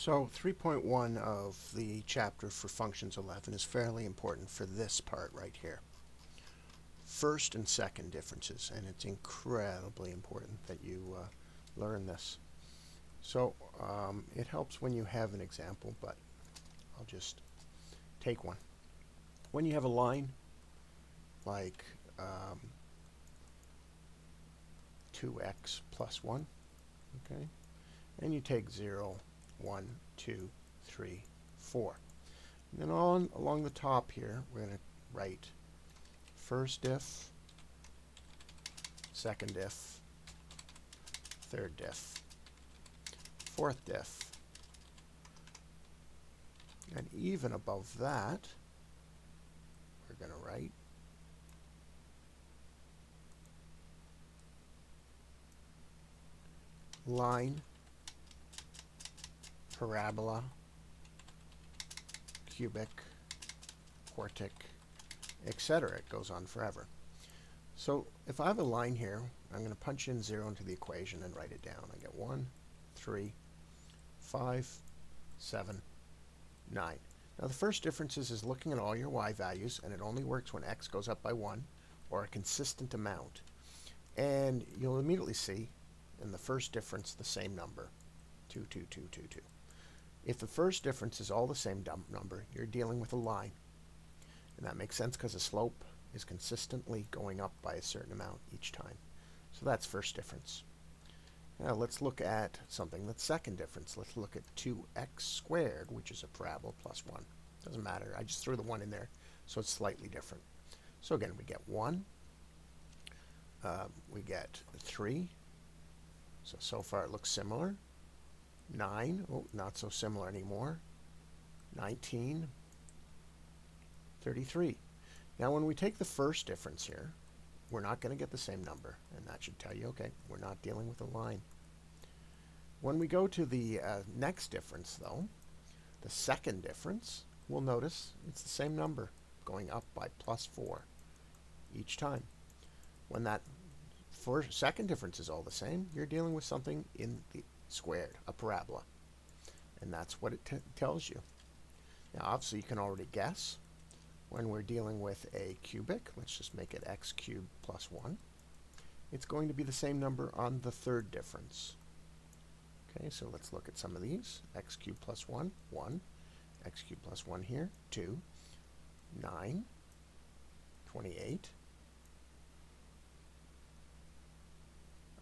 So 3.1 of the chapter for functions 11 is fairly important for this part right here. First and second differences, and it's incredibly important that you learn this. So it helps when you have an example, but I'll just take one. When you have a line like 2x plus 1, okay, and you take 0, 1, 2, 3, 4. And then along the top here, we're going to write first diff, second diff, third diff, fourth diff. And even above that, we're going to write line, parabola, cubic, quartic, etc. It goes on forever. So if I have a line here, I'm going to punch in 0 into the equation and write it down. I get 1, 3, 5, 7, 9. Now the first difference is looking at all your y values, and it only works when x goes up by 1 or a consistent amount. And you'll immediately see in the first difference the same number, 2, 2, 2, 2, 2. If the first difference is all the same number, you're dealing with a line. And that makes sense because the slope is consistently going up by a certain amount each time. So that's first difference. Now let's look at something that's second difference. Let's look at 2x squared, which is a parabola plus 1. Doesn't matter. I just threw the 1 in there, so it's slightly different. So again, we get 1. We get 3. So far it looks similar. 9, oh, not so similar anymore. 19, 33. Now when we take the first difference here, we're not going to get the same number, and that should tell you, okay, we're not dealing with a line. When we go to the next difference, though, the second difference, we'll notice it's the same number, going up by plus 4 each time. When that second difference is all the same, you're dealing with something in the squared, a parabola. And that's what it tells you. Now obviously you can already guess when we're dealing with a cubic, let's just make it x cubed plus 1, it's going to be the same number on the third difference. Okay, so let's look at some of these. X cubed plus 1, 1. X cubed plus 1 here, 2. 9. 28.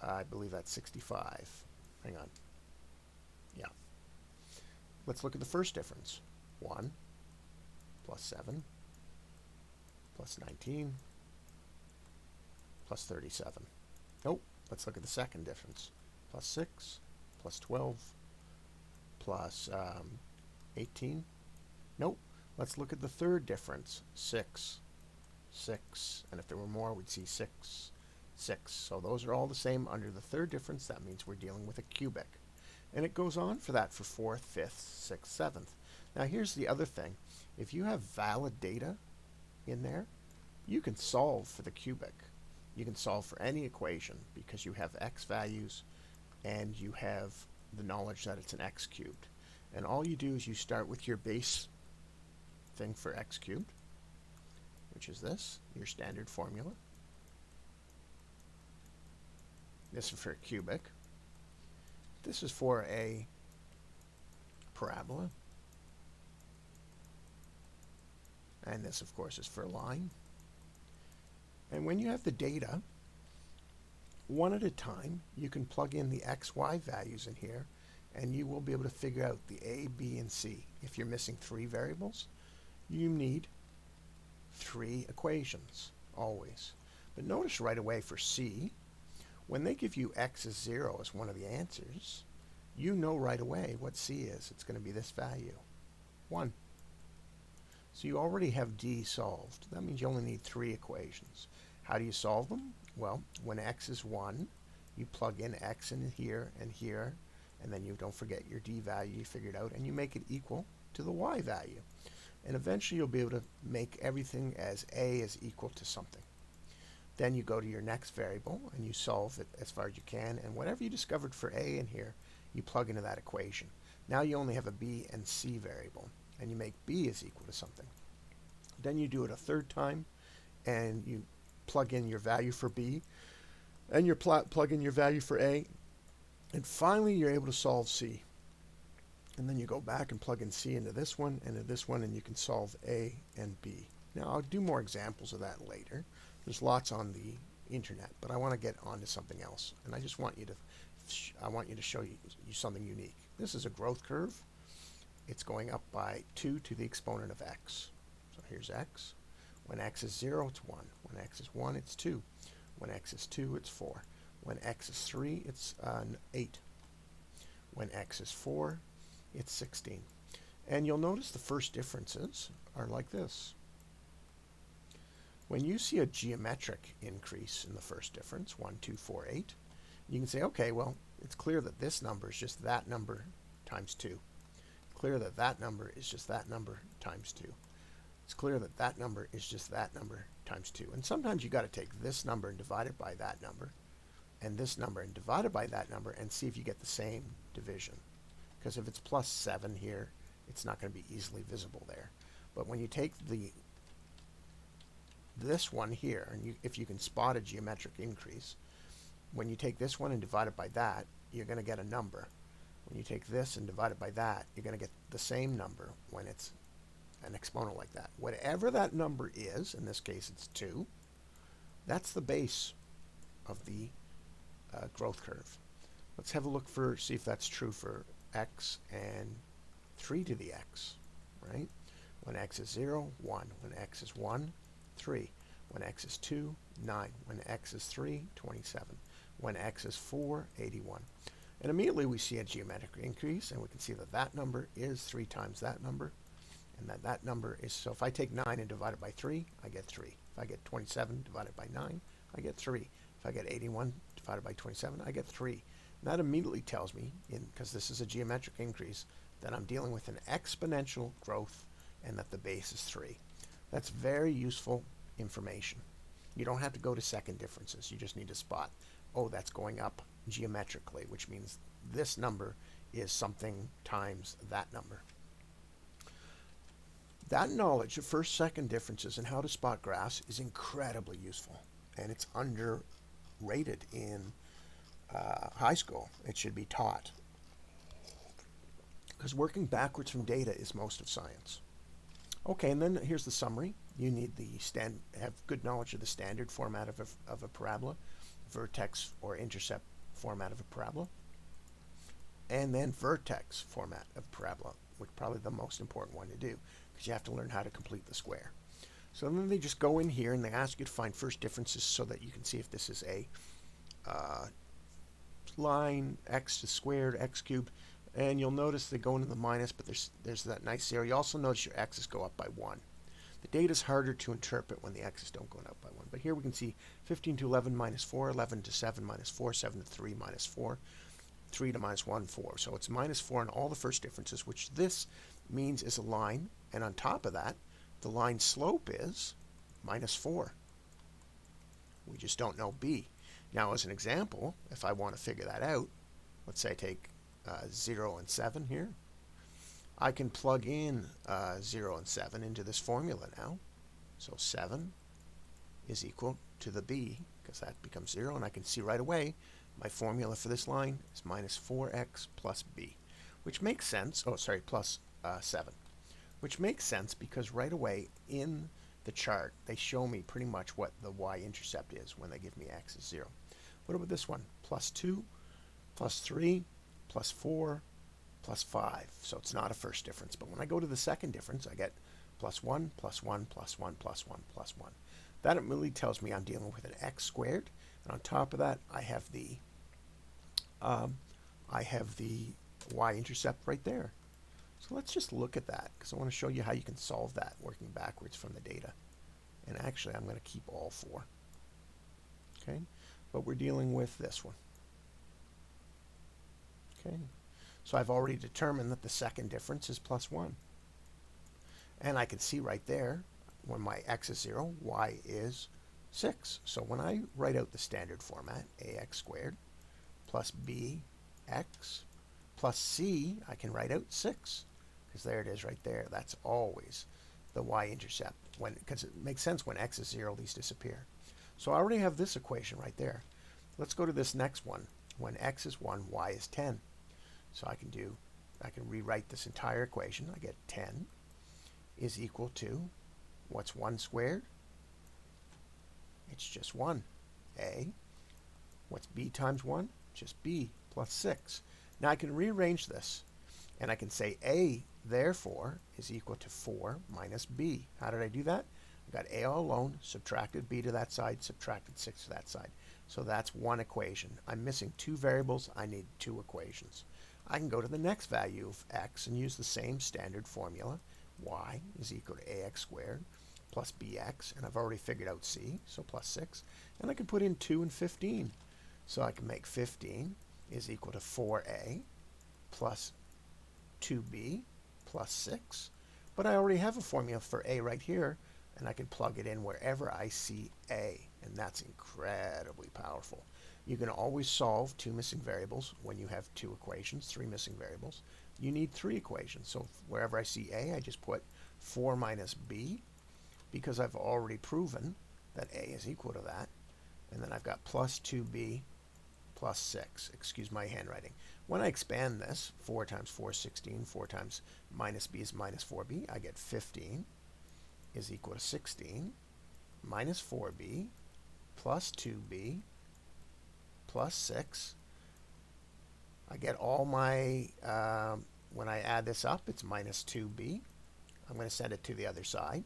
I believe that's 65. Hang on. Yeah. Let's look at the first difference. 1 plus 7 plus 19 plus 37. Nope. Let's look at the second difference. Plus 6 plus 12 plus 18. Nope. Let's look at the third difference. 6, 6. And if there were more, we'd see 6, 6. So those are all the same under the third difference. That means we're dealing with a cubic. And it goes on for that for 4th, 5th, 6th, 7th. Now here's the other thing. If you have valid data in there, you can solve for the cubic. You can solve for any equation because you have x values and you have the knowledge that it's an x cubed. And all you do is you start with your base thing for x cubed, which is this, your standard formula. This is for a cubic. This is for a parabola. And this, of course, is for a line. And when you have the data, one at a time, you can plug in the x, y values in here, and you will be able to figure out the a, b, and c. If you're missing 3 variables, you need 3 equations, always. But notice right away for c, when they give you x is 0 as one of the answers, you know right away what c is. It's going to be this value, 1. So you already have d solved. That means you only need 3 equations. How do you solve them? Well, when x is 1, you plug in x in here, and then you don't forget your d value you figured out, and you make it equal to the y value. And eventually you'll be able to make everything as a is equal to something. Then you go to your next variable and you solve it as far as you can, and whatever you discovered for a in here, you plug into that equation. Now you only have a b and c variable, and you make b is equal to something. Then you do it a third time, and you plug in your value for b, and you plug in your value for a, and finally you're able to solve c. And then you go back and plug in c into this one and into this one, and you can solve a and b. Now I'll do more examples of that later. There's lots on the internet, but I want to get on to something else, and I just want you to show you something unique. This is a growth curve. It's going up by 2 to the exponent of x. So here's x. When x is 0, it's 1. When x is 1, it's 2. When x is 2, it's 4. When x is 3, it's 8. When x is 4, it's 16. And you'll notice the first differences are like this. When you see a geometric increase in the first difference, 1, 2, 4, 8, you can say, okay, well, it's clear that this number is just that number times 2. Clear that that number is just that number times 2. It's clear that that number is just that number times 2. And sometimes you got to take this number and divide it by that number, and this number and divide it by that number, and see if you get the same division. Because if it's plus 7 here, it's not going to be easily visible there. But when you take this one here, and if you can spot a geometric increase, when you take this one and divide it by that, you're going to get a number. When you take this and divide it by that, you're going to get the same number when it's an exponent like that. Whatever that number is, in this case it's 2, that's the base of the growth curve. Let's have a look see if that's true for x and 3 to the x, right? When x is 0, 1. When x is 1, 3. When x is 2, 9. When x is 3, 27. When x is 4, 81. And immediately we see a geometric increase, and we can see that that number is 3 times that number, and that number is, so if I take 9 and divide it by 3, I get 3. If I get 27 divided by 9, I get 3. If I get 81 divided by 27, I get 3. And that immediately tells me, because this is a geometric increase, that I'm dealing with an exponential growth and that the base is 3. That's very useful information. You don't have to go to second differences. You just need to spot, oh, that's going up geometrically, which means this number is something times that number. That knowledge of first, second differences and how to spot graphs is incredibly useful, and it's underrated in high school. It should be taught, because working backwards from data is most of science. Okay, and then here's the summary. You need have good knowledge of the standard format of a parabola, vertex or intercept format of a parabola, and then vertex format of parabola, which is probably the most important one to do, because you have to learn how to complete the square. So then they just go in here and they ask you to find first differences so that you can see if this is a line, x squared, x cubed, and you'll notice they go into the minus, but there's that nice zero. You also notice your x's go up by 1. The data is harder to interpret when the x's don't go up by 1. But here we can see 15 to 11 minus 4, 11 to 7 minus 4, 7 to 3 minus 4, 3 to minus 1, 4. So it's minus 4 in all the first differences, which this means is a line. And on top of that, the line slope is minus 4. We just don't know b. Now, as an example, if I want to figure that out, let's say I take 0 and 7 here. I can plug in 0 and 7 into this formula now. So 7 is equal to the b, because that becomes 0, and I can see right away my formula for this line is minus 4x plus b, which makes sense. Oh, sorry, plus 7, which makes sense because right away in the chart they show me pretty much what the y-intercept is when they give me x is 0. What about this one? Plus 2, plus 3, plus 4, plus 5. So it's not a first difference. But when I go to the second difference, I get plus 1, plus 1, plus 1, plus 1, plus 1. That immediately tells me I'm dealing with an x squared. And on top of that, I have the y-intercept right there. So let's just look at that, because I want to show you how you can solve that working backwards from the data. And actually, I'm going to keep all 4. Okay, but we're dealing with this one. Okay, so I've already determined that the second difference is plus 1. And I can see right there, when my x is 0, y is 6. So when I write out the standard format, ax squared plus bx plus c, I can write out 6, because there it is right there. That's always the y-intercept, because it makes sense when x is 0, these disappear. So I already have this equation right there. Let's go to this next one. When x is 1, y is 10. So I can rewrite this entire equation. I get 10 is equal to, what's 1 squared? It's just 1. A. What's b times 1? Just b plus 6. Now I can rearrange this, and I can say a, therefore, is equal to 4 minus b. How did I do that? I got a all alone, subtracted b to that side, subtracted 6 to that side. So that's one equation. I'm missing 2 variables. I need 2 equations. I can go to the next value of x and use the same standard formula. Y is equal to ax squared plus bx, and I've already figured out c, so plus 6. And I can put in 2 and 15. So I can make 15 is equal to 4a plus 2b plus 6. But I already have a formula for a right here, and I can plug it in wherever I see a, and that's incredibly powerful. You can always solve 2 missing variables when you have 2 equations, 3 missing variables. You need 3 equations, so wherever I see a, I just put 4 minus b, because I've already proven that a is equal to that, and then I've got plus 2b plus 6. Excuse my handwriting. When I expand this, 4 times 4 is 16, 4 times minus b is minus 4b, I get 15 is equal to 16 minus 4b plus 2b plus 6. I get all my, when I add this up, it's minus 2b. I'm going to send it to the other side.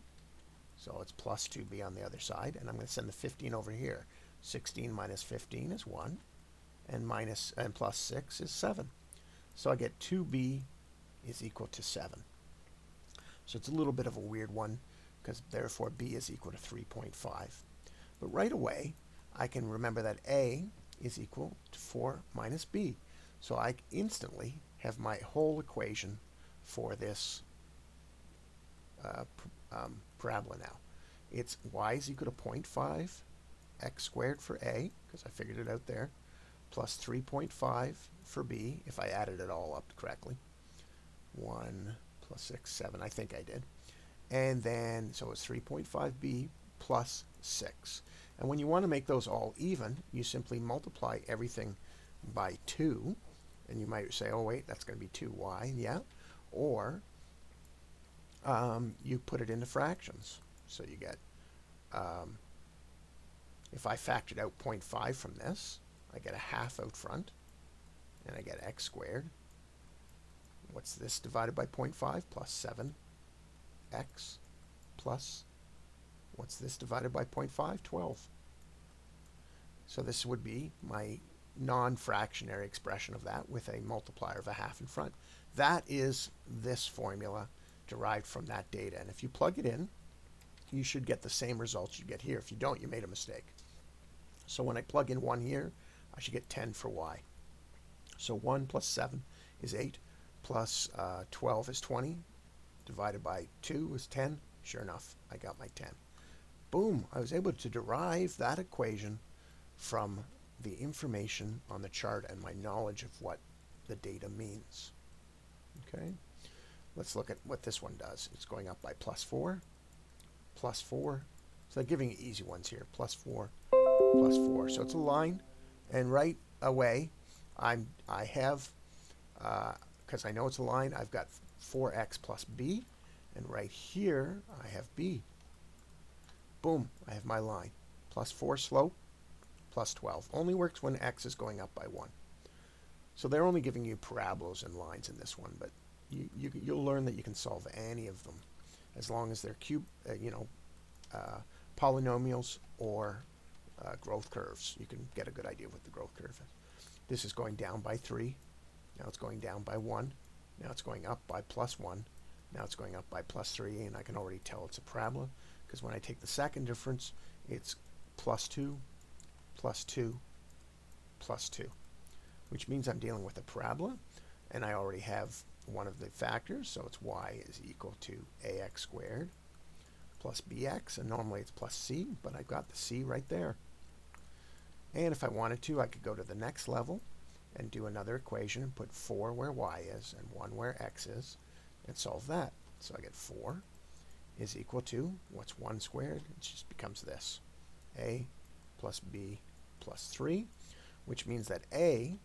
So it's plus 2b on the other side, and I'm going to send the 15 over here. 16 minus 15 is 1, and plus 6 is 7. So I get 2b is equal to 7. So it's a little bit of a weird one, because therefore b is equal to 3.5. But right away, I can remember that a is equal to 4 minus b. So I instantly have my whole equation for this parabola now. It's y is equal to 0.5 x squared for a, because I figured it out there, plus 3.5 for b, if I added it all up correctly. 1 plus 6, 7, I think I did. And then, so it's 3.5b plus 6. And when you want to make those all even, you simply multiply everything by 2. And you might say, oh wait, that's going to be 2y, yeah. Or you put it into fractions. So you get, if I factored out 0.5 from this, I get a half out front, and I get x squared. What's this divided by 0.5? Plus 7x plus, what's this divided by 0.5? 12. So this would be my non-fractionary expression of that with a multiplier of a half in front. That is this formula derived from that data. And if you plug it in, you should get the same results you get here. If you don't, you made a mistake. So when I plug in 1 here, I should get 10 for y. So 1 plus 7 is 8, plus 12 is 20, divided by 2 is 10. Sure enough, I got my 10. Boom, I was able to derive that equation from the information on the chart and my knowledge of what the data means. Okay, let's look at what this one does. It's going up by plus 4, plus 4. So they're giving easy ones here. Plus 4, plus 4. So it's a line, and right away, I have, because I know it's a line, I've got 4x plus b, and right here I have b. Boom, I have my line. Plus 4 slope, plus 12. Only works when x is going up by 1. So they're only giving you parabolas and lines in this one, but you'll learn that you can solve any of them as long as they're polynomials or growth curves. You can get a good idea what the growth curve is. This is going down by 3. Now it's going down by 1. Now it's going up by plus 1. Now it's going up by plus 3, and I can already tell it's a parabola because when I take the second difference, it's plus 2, plus 2, plus 2, which means I'm dealing with a parabola, and I already have one of the factors, so it's y is equal to ax squared plus bx, and normally it's plus c, but I've got the c right there. And if I wanted to, I could go to the next level and do another equation and put 4 where y is and 1 where x is and solve that. So I get 4 is equal to, what's 1 squared? It just becomes this, a plus b plus 3, which means that a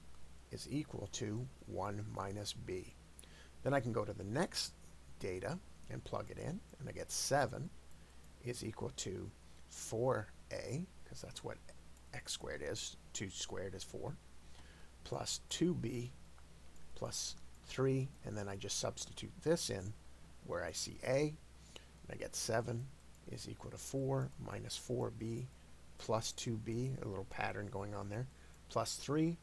is equal to 1 minus b. Then I can go to the next data and plug it in, and I get 7 is equal to 4a, because that's what x squared is. 2 squared is 4, plus 2b plus 3, and then I just substitute this in where I see a, and I get 7 is equal to 4 minus 4b plus 2b, a little pattern going on there, plus 3.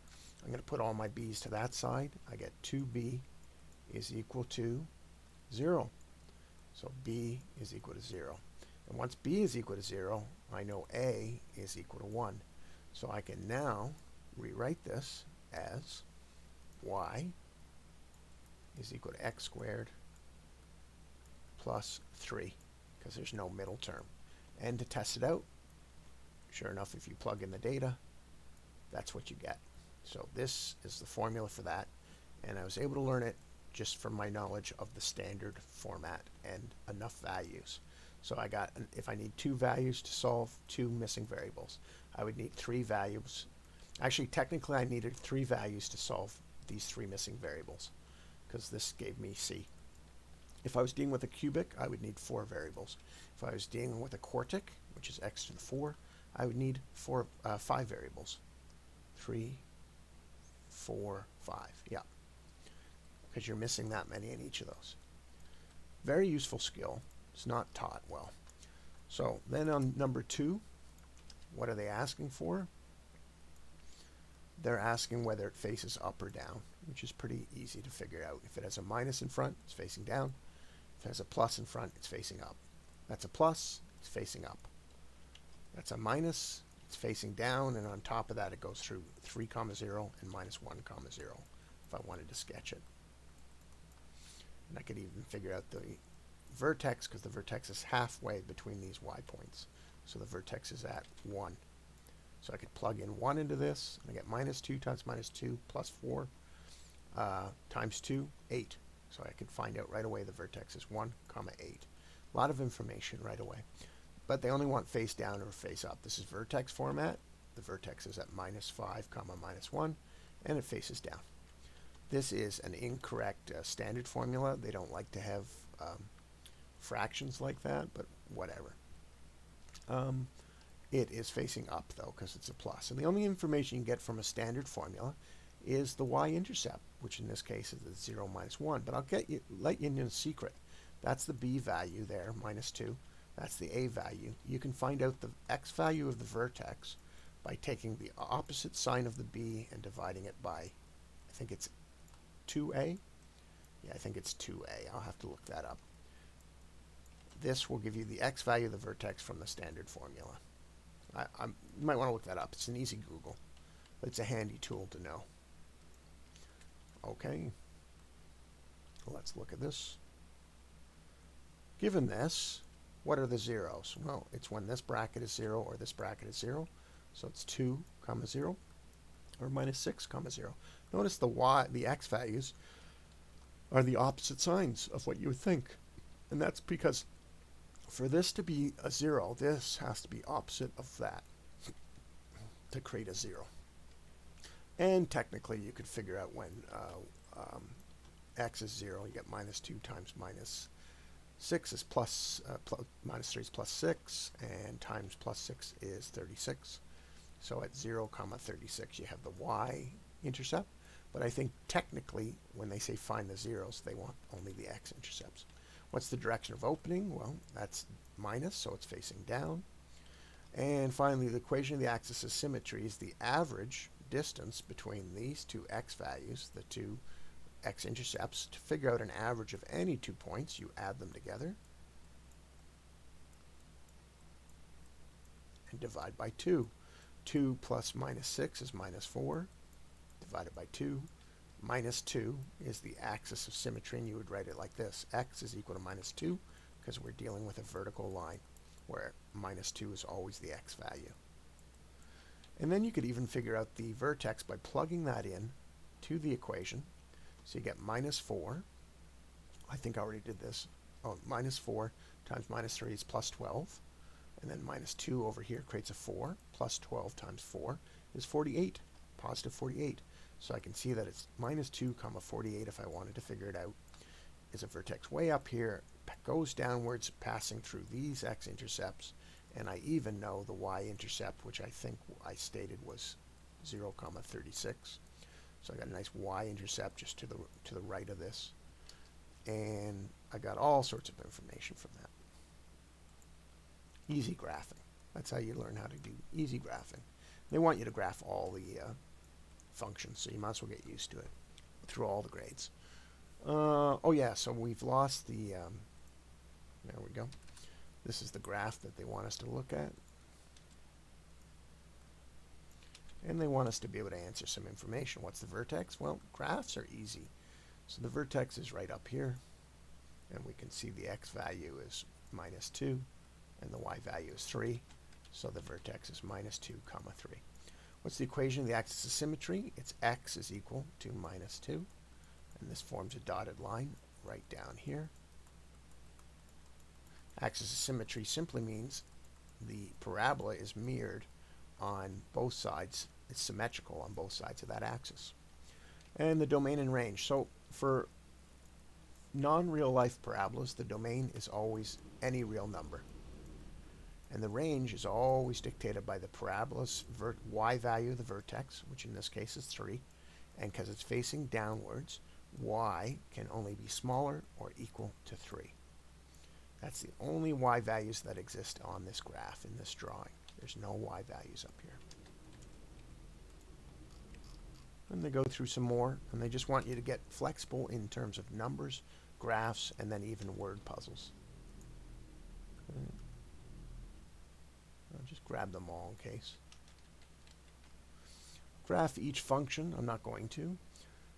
I'm going to put all my b's to that side. I get 2b is equal to 0. So b is equal to 0. And once b is equal to 0, I know a is equal to 1. So I can now rewrite this as y is equal to x squared plus 3, because there's no middle term. And to test it out, sure enough, if you plug in the data, that's what you get. So this is the formula for that, and I was able to learn it just from my knowledge of the standard format and enough values. So I got, if I need 2 values to solve 2 missing variables, I would need 3 values. Actually, technically I needed 3 values to solve these 3 missing variables, because this gave me C. If I was dealing with a cubic, I would need 4 variables. If I was dealing with a quartic, which is x to the 4, I would need 5 variables. 3, 4, 5, yeah, because you're missing that many in each of those. Very useful skill. It's not taught well. So then on number 2, what are they asking for? They're asking whether it faces up or down, which is pretty easy to figure out. If it has a minus in front, it's facing down. If it has a plus in front, it's facing up. That's a plus, it's facing up. That's a minus, it's facing down, and on top of that it goes through 3, 0 and minus 1, 0 if I wanted to sketch it. And I could even figure out the vertex, because the vertex is halfway between these y points. So the vertex is at 1. So I could plug in 1 into this, and I get minus 2 times minus 2 plus 4 times 2, 8. So I could find out right away the vertex is 1, 8. A lot of information right away. But they only want face down or face up. This is vertex format. The vertex is at minus 5, minus 1, and it faces down. This is an incorrect standard formula. They don't like to have fractions like that, but whatever. It is facing up, though, because it's a plus. And the only information you get from a standard formula is the y-intercept, which in this case is 0, minus 1. But I'll let you in a secret. That's the b value there, minus 2. That's the a value. You can find out the x value of the vertex by taking the opposite sign of the b and dividing it by, I think it's 2a. Yeah, I think it's 2a. I'll have to look that up. This will give you the x value of the vertex from the standard formula. You might want to look that up. It's an easy Google, but it's a handy tool to know. Okay, let's look at this. Given this, what are the zeros? Well, it's when this bracket is 0 or this bracket is 0. So it's 2, 0, or minus 6, 0. Notice the x values are the opposite signs of what you would think. And that's because for this to be a 0, this has to be opposite of that to create a 0. And technically, you could figure out when x is 0, you get minus 2 times minus 6 is minus 3 is plus 6, and times plus 6 is 36. So at 0, 36, you have the y-intercept. But I think technically, when they say find the zeros, they want only the x-intercepts. What's the direction of opening? Well, that's minus, so it's facing down. And finally, the equation of the axis of symmetry is the average distance between these two x values, the two x-intercepts. To figure out an average of any 2 points, you add them together and divide by 2. 2 plus minus 6 is minus 4, divided by 2. Minus 2 is the axis of symmetry, and you would write it like this. X is equal to minus 2, because we're dealing with a vertical line, where minus 2 is always the x value. And then you could even figure out the vertex by plugging that in to the equation. So you get minus 4. I think I already did this. Oh, minus 4 times minus 3 is plus 12. And then minus 2 over here creates a 4. Plus 12 times 4 is 48. Positive 48. So I can see that it's minus 2 comma 48 if I wanted to figure it out. Is a vertex way up here, goes downwards, passing through these x-intercepts, and I even know the y-intercept, which I think I stated was 0 comma 36. So I got a nice y-intercept just to the right of this, and I got all sorts of information from that. Easy graphing. That's how you learn how to do easy graphing. They want you to graph all the functions, so you might as well get used to it through all the grades. Oh yeah, so we've lost the, there we go. This is the graph that they want us to look at. And they want us to be able to answer some information. What's the vertex? Well, graphs are easy. So the vertex is right up here. And we can see the x value is minus 2. And the y value is 3. So the vertex is minus 2 comma 3. What's the equation of the axis of symmetry? It's x is equal to minus 2. And this forms a dotted line right down here. Axis of symmetry simply means the parabola is mirrored on both sides. It's symmetrical on both sides of that axis. And the domain and range. So for non-real life parabolas, the domain is always any real number. And the range is always dictated by the parabola's y value of the vertex, which in this case is 3. And because it's facing downwards, y can only be smaller or equal to 3. That's the only y values that exist on this graph in this drawing. There's no y values up here. And they go through some more, and they just want you to get flexible in terms of numbers, graphs, and then even word puzzles. I'll just grab them all in case. Graph each function. I'm not going to.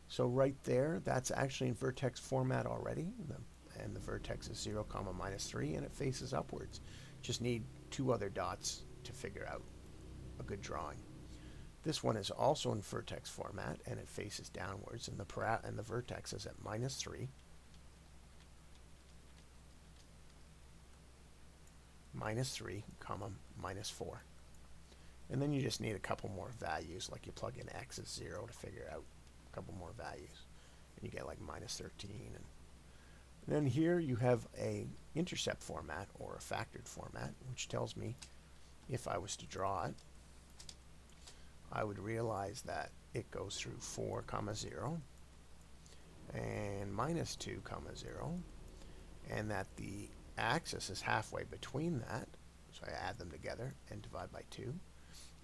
So right there, that's actually in vertex format already. And the vertex is 0 comma minus 3, and it faces upwards. Just need 2 other dots to figure out a good drawing. This one is also in vertex format, and it faces downwards, and the vertex is at minus 3. Minus 3, comma, minus 4. And then you just need a couple more values, like you plug in x as 0 to figure out a couple more values. And you get like minus 13. And then here you have a intercept format or a factored format, which tells me if I was to draw it, I would realize that it goes through 4 comma 0 and minus 2 comma 0, and that the axis is halfway between that, so I add them together and divide by 2,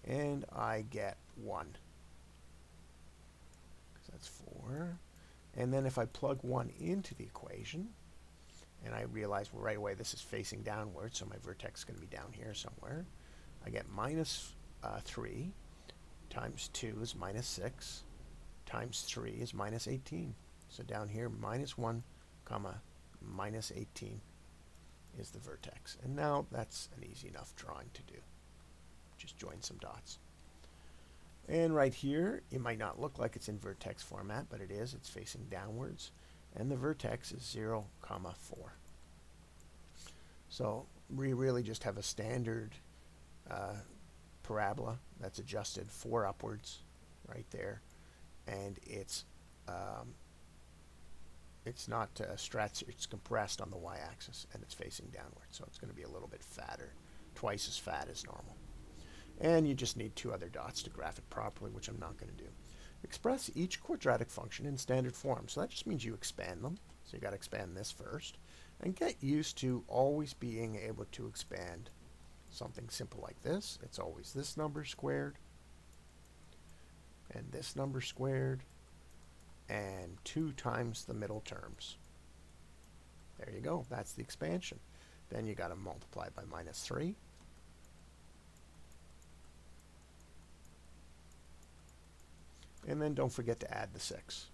and I get 1. Because that's 4. And then if I plug 1 into the equation, and I realize, well, right away this is facing downward, so my vertex is going to be down here somewhere, I get minus 3 times 2 is minus 6 times 3 is minus 18. So down here, minus 1 comma minus 18 is the vertex. And now that's an easy enough drawing to do. Just join some dots. And right here, it might not look like it's in vertex format, but it is. It's facing downwards. And the vertex is 0 comma 4. So we really just have a standard parabola that's adjusted 4 upwards right there, and it's not stretched, it's compressed on the y-axis, and it's facing downward, so it's going to be a little bit fatter, twice as fat as normal. And you just need 2 other dots to graph it properly, which I'm not going to do. Express each quadratic function in standard form. So that just means you expand them. So you got to expand this first, and get used to always being able to expand something simple like this. It's always this number squared and this number squared and 2 times the middle terms. There you go. That's the expansion. Then you got to multiply by minus 3. And then don't forget to add the 6.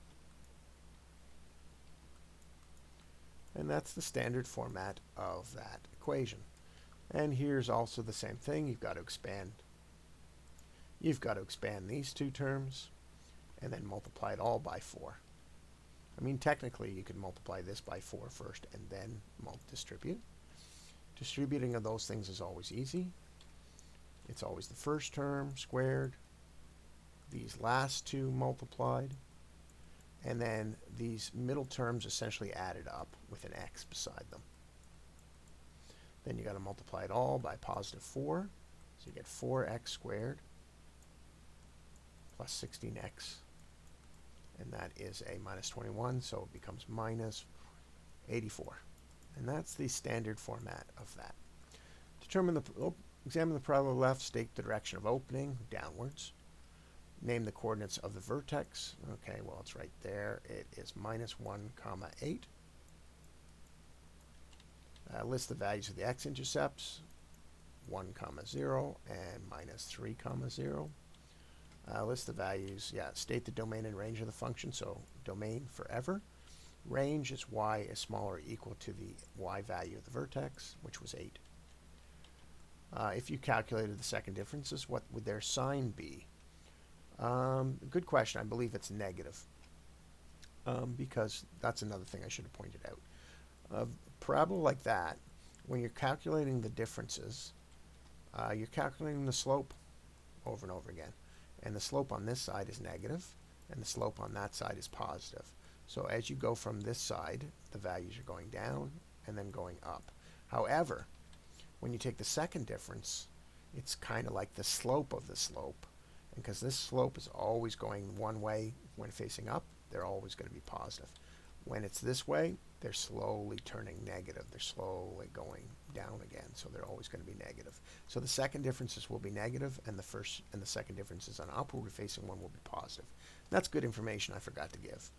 And that's the standard format of that equation. And here's also the same thing. You've got to expand these 2 terms, and then multiply it all by 4. I mean, technically, you could multiply this by 4 first and then distribute. Distributing of those things is always easy. It's always the first term squared, these last two multiplied, and then these middle terms essentially added up with an x beside them. Then you got to multiply it all by positive 4, so you get 4x squared plus 16x, and that is a minus 21, so it becomes minus 84. And that's the standard format of that. Examine the parallel left, state the direction of opening downwards. Name the coordinates of the vertex. Okay, well, it's right there. It is minus 1, comma 8. List the values of the x-intercepts, 1, comma 0, and minus 3, comma 0. List the values, state the domain and range of the function, so domain forever. Range is y is smaller or equal to the y value of the vertex, which was 8. If you calculated the second differences, what would their sign be? Good question. I believe it's negative, because that's another thing I should have pointed out. A parabola like that, when you're calculating the differences, you're calculating the slope over and over again. And the slope on this side is negative, and the slope on that side is positive. So as you go from this side, the values are going down and then going up. However, when you take the second difference, it's kind of like the slope of the slope. And because this slope is always going one way when facing up, they're always going to be positive. When it's this way, they're slowly turning negative. They're slowly going down again, so they're always going to be negative. So the second differences will be negative, and the first and the second differences on upward facing one will be positive. That's good information I forgot to give.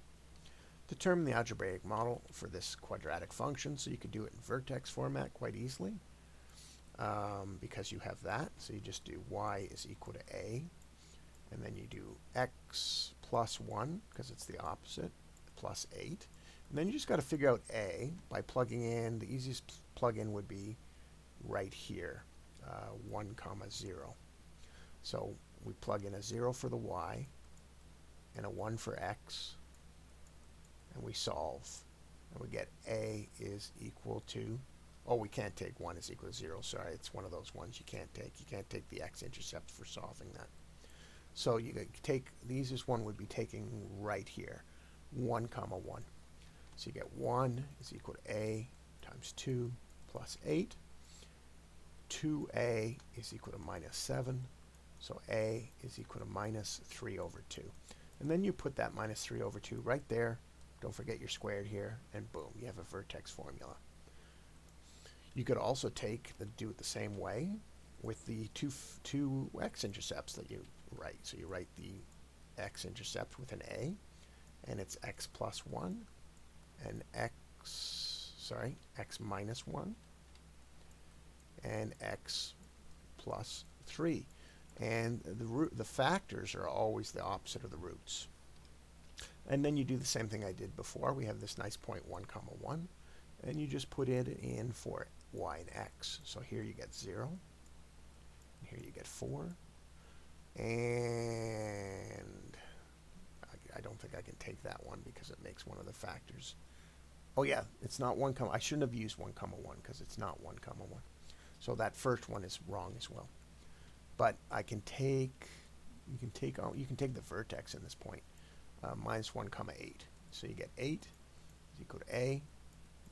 Determine the algebraic model for this quadratic function, so you could do it in vertex format quite easily, because you have that. So you just do y is equal to a, and then you do x plus 1, because it's the opposite, plus 8. And then you just got to figure out a by plugging in. The easiest plug-in would be right here, 1, comma 0. So we plug in a 0 for the y and a 1 for x, and we solve. And we get a is equal to, oh, we can't take 1 is equal to 0. Sorry, it's one of those ones you can't take. You can't take the x-intercept for solving that. So you take, the easiest one would be taking right here, 1, comma 1. So you get 1 is equal to a times 2 plus 8. 2a is equal to minus 7. So a is equal to minus 3 over 2. And then you put that minus 3 over 2 right there. Don't forget your squared here, and boom, you have a vertex formula. You could also do it the same way with the two x-intercepts that you write. So you write the x-intercept with an a, and it's x plus 1, and x minus 1, and x plus 3. And the factors are always the opposite of the roots. And then you do the same thing I did before. We have this nice point 1, comma 1, and you just put it in for y and x. So here you get 0, and here you get 4, and I don't think I can take that one because it makes one of the factors. Oh yeah, it's not 1, comma. I shouldn't have used 1, comma 1 because it's not 1, comma 1. So that first one is wrong as well. But I can take, you can take the vertex in this point, minus 1, comma 8. So you get 8 is equal to a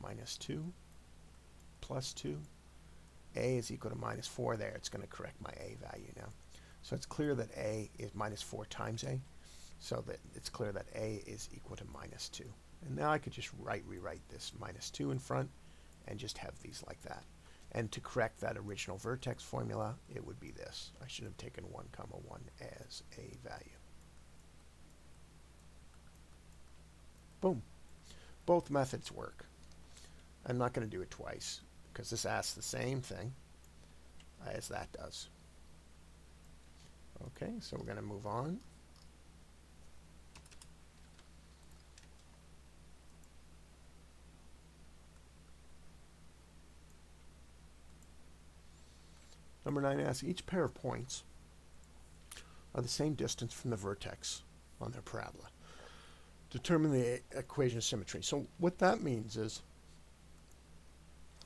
minus 2 plus 2. A is equal to minus 4 there. It's going to correct my a value now. So it's clear that a is minus 4 times a. So that it's clear that a is equal to minus 2. And now I could just rewrite this minus 2 in front and just have these like that. And to correct that original vertex formula, it would be this. I should have taken 1, comma 1 as a value. Boom. Both methods work. I'm not going to do it twice because this asks the same thing as that does. Okay, so we're going to move on. Number 9 asks, each pair of points are the same distance from the vertex on their parabola. Determine the equation of symmetry. So what that means is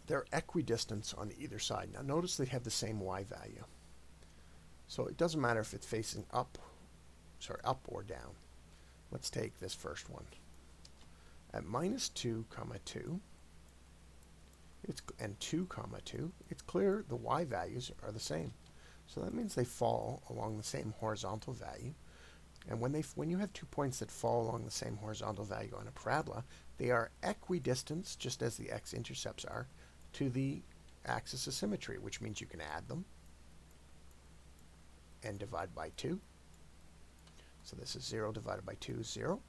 they're equidistant on either side. Now notice they have the same y value. So it doesn't matter if it's facing up or down. Let's take this first one. At minus 2, comma 2, and 2, comma 2, it's clear the y values are the same. So that means they fall along the same horizontal value. And when you have 2 points that fall along the same horizontal value on a parabola, they are equidistant, just as the x-intercepts are, to the axis of symmetry, which means you can add them and divide by 2. So this is 0 divided by 2 is 0.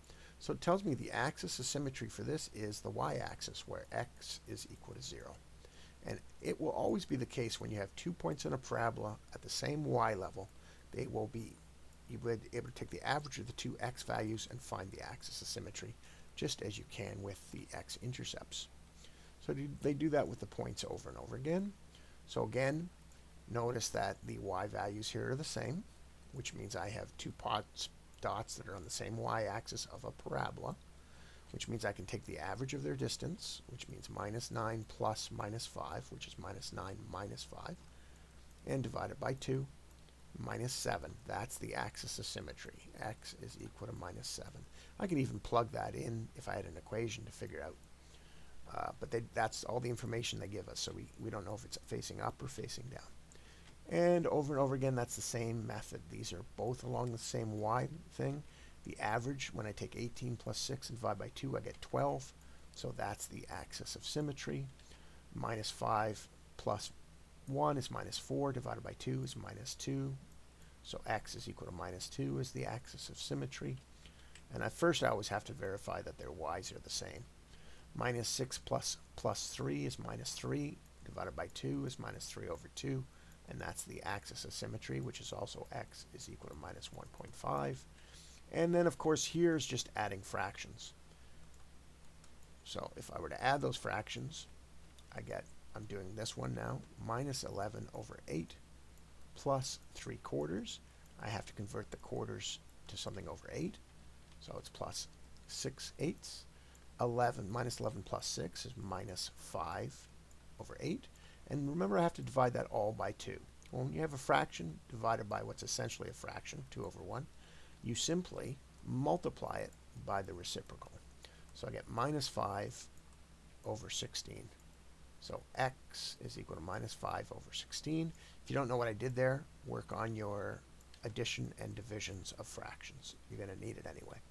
So it tells me the axis of symmetry for this is the y-axis, where x is equal to 0. And it will always be the case when you have 2 points in a parabola at the same y level, you'll be able to take the average of the two x values and find the axis of symmetry, just as you can with the x-intercepts. So they do that with the points over and over again. So again, notice that the y values here are the same, which means I have two dots that are on the same y-axis of a parabola, which means I can take the average of their distance, which means minus 9 plus minus 5, which is minus 9 minus 5, and divide it by 2, minus 7. That's the axis of symmetry. X is equal to minus 7. I could even plug that in if I had an equation to figure out. But that's all the information they give us, so we don't know if it's facing up or facing down. And over and over again, that's the same method. These are both along the same y thing. The average, when I take 18 plus 6 and divide by 2, I get 12. So that's the axis of symmetry. Minus 5 plus 1 is minus 4, divided by 2 is minus 2. So x is equal to minus 2 is the axis of symmetry. And at first I always have to verify that their y's are the same. Minus 6 plus 3 is minus 3, divided by 2 is minus 3 over 2. And that's the axis of symmetry, which is also x is equal to minus 1.5. And then, of course, here's just adding fractions. So if I were to add those fractions, I'm doing this one now, minus 11 over 8 plus 3/4. I have to convert the quarters to something over 8. So it's plus 6/8. Minus 11 plus 6 is minus 5 over 8. And remember, I have to divide that all by 2. When you have a fraction divided by what's essentially a fraction, 2 over 1, you simply multiply it by the reciprocal. So I get minus 5 over 16. So x is equal to minus 5 over 16. If you don't know what I did there, work on your addition and divisions of fractions. You're going to need it anyway.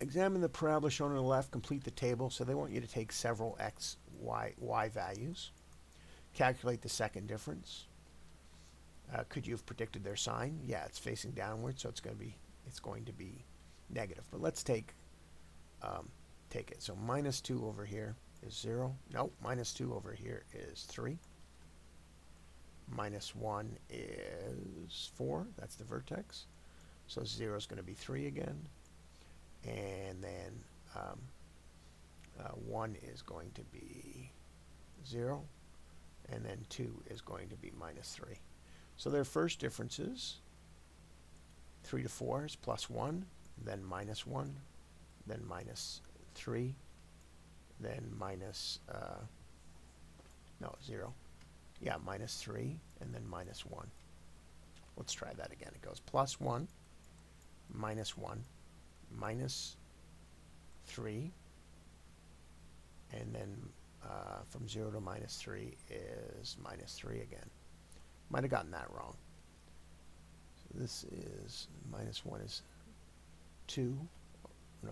Examine the parabola shown on the left, complete the table. So they want you to take several y values. Calculate the second difference. Could you have predicted their sign? Yeah, it's facing downward, so it's going to be negative. But let's take it. So minus 2 over here is 0. No, minus 2 over here is 3. Minus 1 is 4. That's the vertex. So 0 is going to be 3 again. And then 1 is going to be 0. And then 2 is going to be minus 3. So their first differences, 3 to 4 is plus 1, then minus 1, then minus 3, then minus, 0. Yeah, minus 3, and then minus 1. Let's try that again. It goes plus 1, minus 1, minus 3, and then from 0 to minus 3 is minus 3 again. Might have gotten that wrong. So this is minus 1 is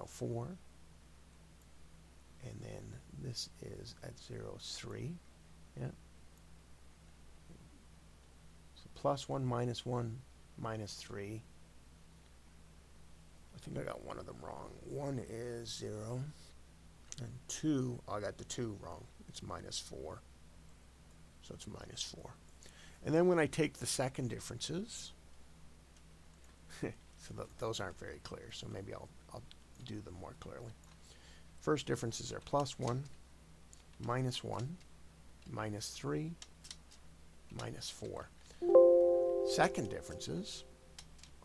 4. And then this is at 0 is 3. Yeah. So plus 1, minus 3. I think I got one of them wrong. 1 is 0. And 2, I got the 2 wrong. It's minus 4. So it's minus 4. And then when I take the second differences, so those aren't very clear, so maybe I'll do them more clearly. First differences are plus 1, minus 1, minus 3, minus 4. Second differences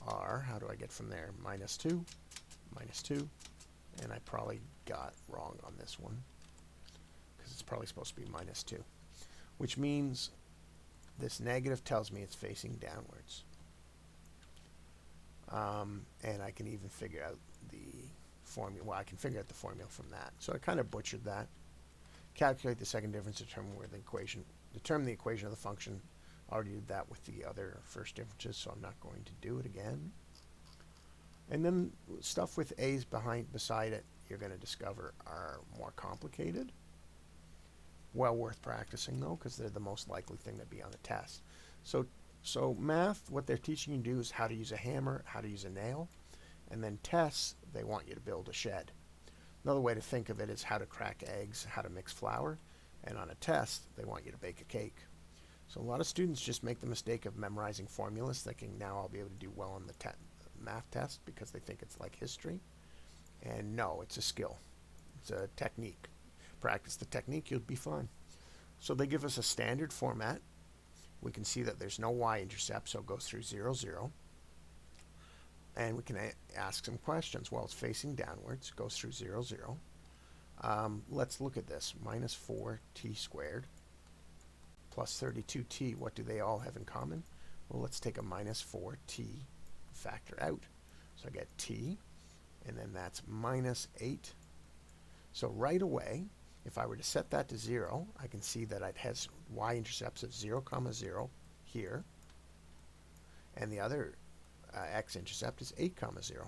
are, how do I get from there? Minus 2, and I probably got wrong on this one because it's probably supposed to be minus 2, which means this negative tells me it's facing downwards. And I can even figure out the formula. Well, I can figure out the formula from that. So I kind of butchered that. Calculate the second difference, determine the equation of the function. I already did that with the other first differences, so I'm not going to do it again. And then stuff with a's beside it, you're going to discover are more complicated. Well worth practicing though, because they're the most likely thing to be on the test. So math, what they're teaching you to do is how to use a hammer, how to use a nail, and then tests, they want you to build a shed. Another way to think of it is how to crack eggs, how to mix flour, and on a test, they want you to bake a cake. So a lot of students just make the mistake of memorizing formulas, thinking now I'll be able to do well on the math test because they think it's like history. And no, it's a skill. It's a technique. Practice the technique, you'll be fine. So they give us a standard format. We can see that there's no y-intercept, so it goes through 0, 0. And we can ask some questions. Well, it's facing downwards, goes through 0, 0. Let's look at this. Minus 4t squared plus 32t. What do they all have in common? Well, let's take a minus 4t factor out. So I get t, and then that's minus 8. So right away, if I were to set that to 0, I can see that it has y-intercepts of 0, 0 here. And the other x-intercept is 8, 0.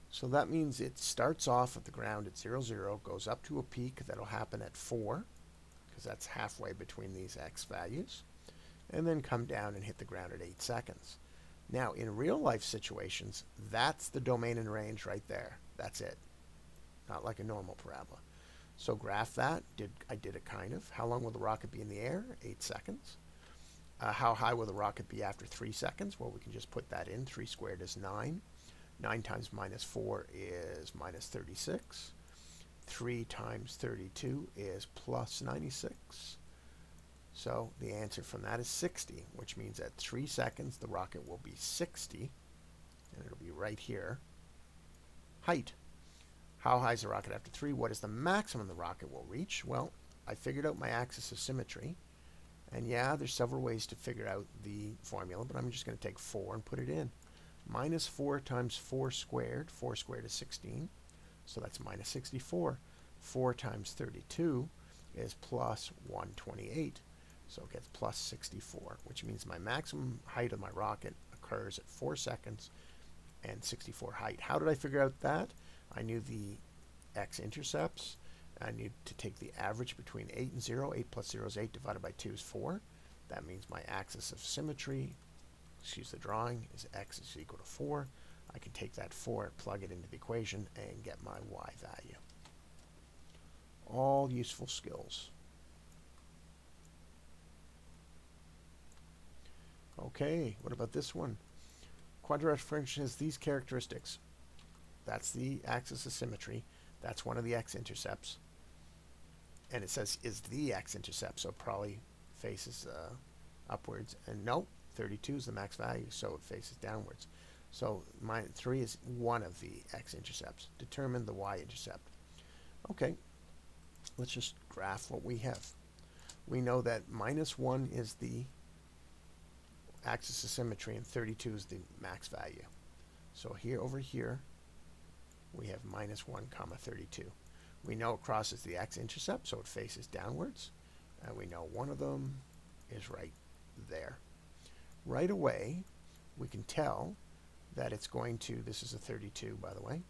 So that means it starts off at the ground at 0, 0, goes up to a peak that'll happen at 4, because that's halfway between these x values, and then come down and hit the ground at 8 seconds. Now, in real life situations, that's the domain and range right there. That's it. Not like a normal parabola. So graph that. I did it kind of. How long will the rocket be in the air? 8 seconds. How high will the rocket be after 3 seconds? Well, we can just put that in. 3 squared is 9. 9 times minus 4 is minus 36. 3 times 32 is plus 96. So the answer from that is 60, which means at 3 seconds the rocket will be 60, and it'll be right here. Height. How high is the rocket after 3? What is the maximum the rocket will reach? Well, I figured out my axis of symmetry. And yeah, there's several ways to figure out the formula, but I'm just going to take 4 and put it in. Minus 4 times 4 squared. 4 squared is 16. So that's minus 64. 4 times 32 is plus 128. So it gets plus 64, which means my maximum height of my rocket occurs at 4 seconds and 64 height. How did I figure out that? I knew the x-intercepts. I need to take the average between 8 and 0. 8 plus 0 is 8, divided by 2 is 4. That means my axis of symmetry, excuse the drawing, is x is equal to 4. I can take that 4, plug it into the equation, and get my y value. All useful skills. Okay, what about this one? Quadratic function has these characteristics. That's the axis of symmetry. That's one of the x-intercepts. And it says is the x-intercept, so it probably faces upwards. And no, 32 is the max value, so it faces downwards. So 3 is one of the x-intercepts. Determine the y-intercept. Okay, let's just graph what we have. We know that minus 1 is the axis of symmetry and 32 is the max value. So here, over here, we have minus 1 comma 32. We know it crosses the x-intercept, so it faces downwards. And we know one of them is right there. Right away, we can tell that it's going to, this is a 32 by the way,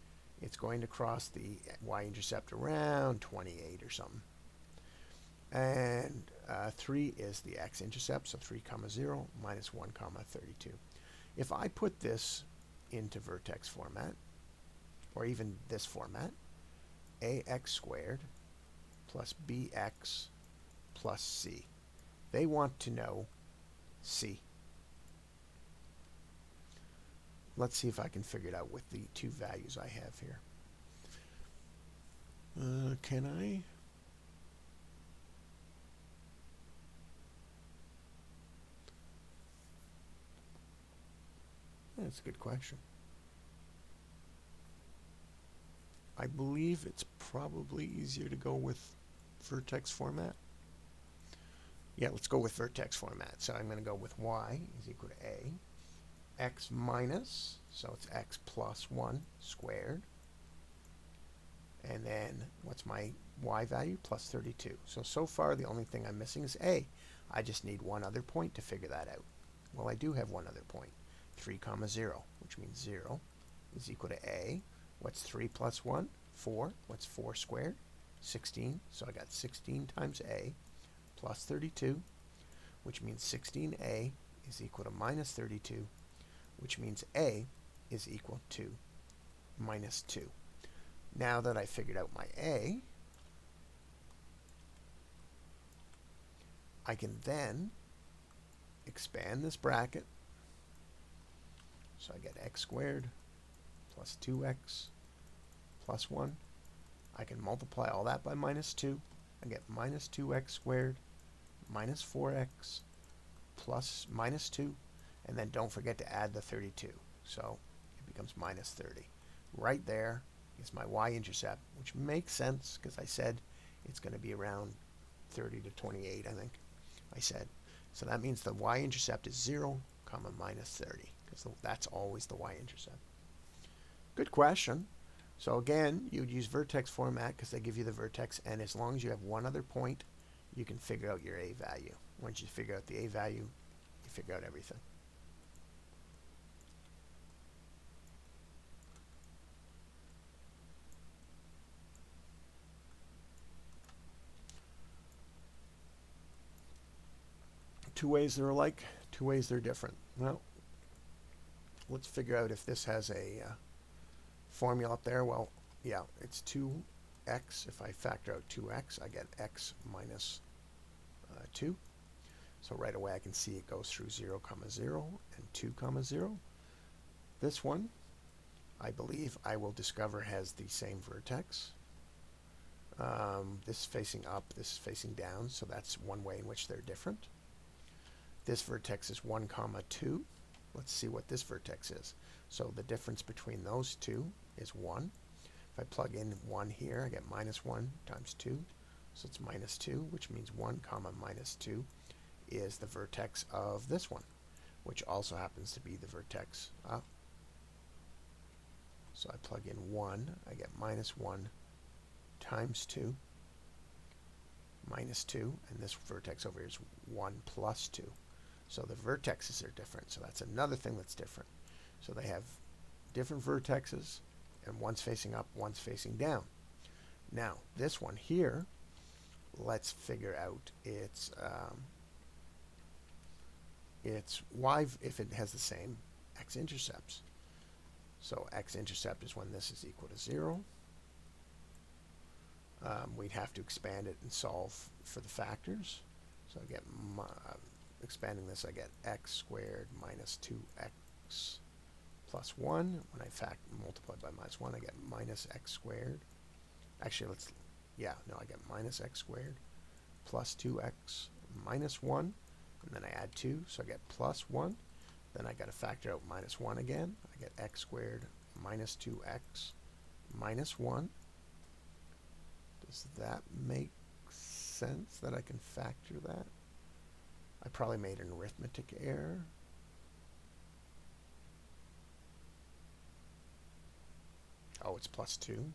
it's going to cross the y-intercept around 28 or something. And 3 is the x-intercept, so 3 comma 0 minus 1 comma 32. If I put this into vertex format, or even this format, ax squared plus bx plus c. They want to know c. Let's see if I can figure it out with the two values I have here. Can I? That's a good question. I believe it's probably easier to go with vertex format. Yeah, let's go with vertex format. So I'm going to go with y is equal to a, x minus, so it's x plus 1 squared, and then what's my y value? Plus 32. So far the only thing I'm missing is a. I just need one other point to figure that out. Well, I do have one other point, 3 comma 0, which means 0 is equal to a. What's 3 plus 1? 4. What's 4 squared? 16. So I got 16 times a plus 32, which means 16a is equal to minus 32, which means a is equal to minus 2. Now that I figured out my a, I can then expand this bracket. So I get x squared plus 2x plus 1. I can multiply all that by minus 2. I get minus 2x squared minus 4x plus minus 2. And then don't forget to add the 32. So it becomes minus 30. Right there is my y-intercept, which makes sense because I said it's going to be around 30 to 28, I think I said. So that means the y-intercept is 0 comma minus 30 because that's always the y-intercept. Good question. So again, you would use vertex format because they give you the vertex, and as long as you have one other point, you can figure out your a value. Once you figure out the a value, you figure out everything. Two ways they're alike, two ways they're different. Well, let's figure out if this has a formula up there. Well, yeah, it's 2x. If I factor out 2x, I get x minus 2. So right away I can see it goes through 0 comma 0 and 2 comma 0. This one, I believe I will discover has the same vertex. This is facing up, this is facing down, so that's one way in which they're different. This vertex is 1 comma 2. Let's see what this vertex is. So the difference between those two is 1. If I plug in 1 here, I get minus 1 times 2. So it's minus 2, which means 1 comma minus 2 is the vertex of this one, which also happens to be the vertex up. So I plug in 1, I get minus 1 times 2, minus 2, and this vertex over here is 1 plus 2. So the vertexes are different, so that's another thing that's different. So they have different vertexes, and one's facing up, one's facing down. Now, this one here, let's figure out its y if it has the same x-intercepts. So x-intercept is when this is equal to 0. We'd have to expand it and solve for the factors. So I get, expanding this, I get x squared minus 2x plus 1. When I multiply by minus 1, I get minus x squared. Actually, I get minus x squared plus 2x minus 1. And then I add 2, so I get plus 1. Then I got to factor out minus 1 again. I get x squared minus 2x minus 1. Does that make sense that I can factor that? I probably made an arithmetic error. Oh, it's plus 2.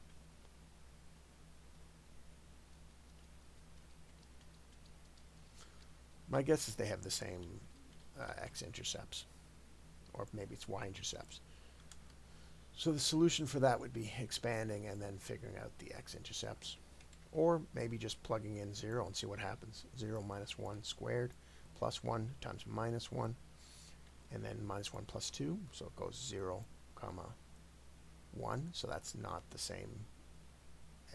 My guess is they have the same x-intercepts, or maybe it's y-intercepts. So the solution for that would be expanding and then figuring out the x-intercepts. Or maybe just plugging in 0 and see what happens. 0 minus 1 squared plus 1 times minus 1, and then minus 1 plus 2, so it goes 0 comma 1, so that's not the same